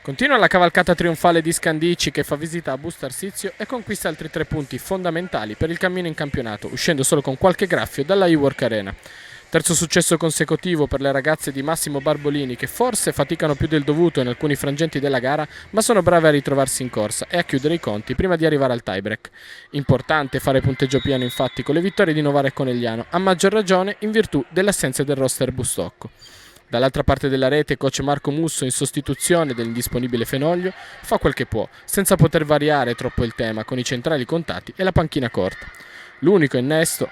Continua la cavalcata trionfale di Scandicci che fa visita a Busto Arsizio e conquista altri 3 punti fondamentali per il cammino in campionato, uscendo solo con qualche graffio dalla Iwork Arena. Terzo successo consecutivo per le ragazze di Massimo Barbolini che forse faticano più del dovuto in alcuni frangenti della gara, ma sono brave a ritrovarsi in corsa e a chiudere i conti prima di arrivare al tiebreak. Importante fare punteggio pieno infatti con le vittorie di Novara e Conegliano, a maggior ragione in virtù dell'assenza del roster Bustocco. Dall'altra parte della rete, coach Marco Musso, in sostituzione dell'indisponibile Fenoglio, fa quel che può, senza poter variare troppo il tema, con i centrali contati e la panchina corta. L'unico innesto,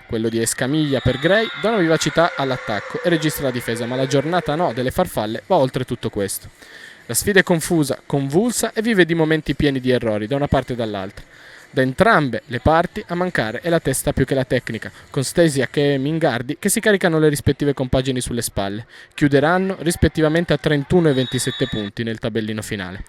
quello di Escamiglia per Gray, dona vivacità all'attacco e registra la difesa, ma la giornata no delle farfalle va oltre tutto questo. La sfida è confusa, convulsa e vive di momenti pieni di errori, da una parte e dall'altra. Da entrambe le parti a mancare è la testa più che la tecnica, con Stesiak e Mingardi che si caricano le rispettive compagini sulle spalle. Chiuderanno rispettivamente a 31 e 27 punti nel tabellino finale.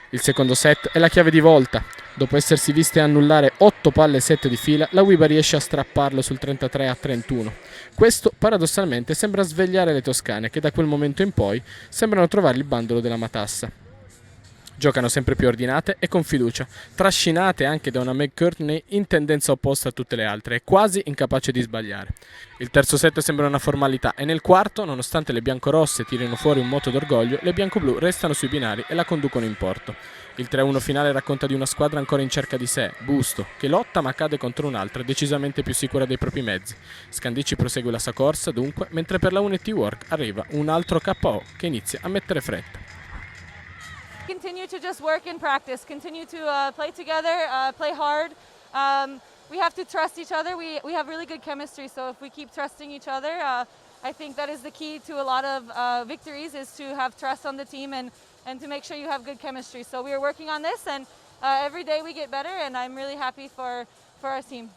Il secondo set è la chiave di volta. Dopo essersi viste annullare 8 palle set di fila, la Wiba riesce a strapparlo sul 33 a 31. Questo paradossalmente sembra svegliare le toscane che da quel momento in poi sembrano trovare il bandolo della matassa. Giocano sempre più ordinate e con fiducia, trascinate anche da una Meg Courtney in tendenza opposta a tutte le altre e quasi incapace di sbagliare. Il terzo set sembra una formalità e nel quarto, nonostante le biancorosse tirino fuori un moto d'orgoglio, le biancoblu restano sui binari e la conducono in porto. Il 3-1 finale racconta di una squadra ancora in cerca di sé, Busto, che lotta ma cade contro un'altra decisamente più sicura dei propri mezzi. Scandicci prosegue la sua corsa dunque, mentre per la UNT Work arriva un altro KO che inizia a mettere fretta. Continue to just work and practice. Continue to play together, play hard. We have to trust each other. We have really good chemistry, so if we keep trusting each other, I think that is the key to a lot of victories, is to have trust on the team and to make sure you have good chemistry. So we are working on this, and every day we get better, and I'm really happy for our team.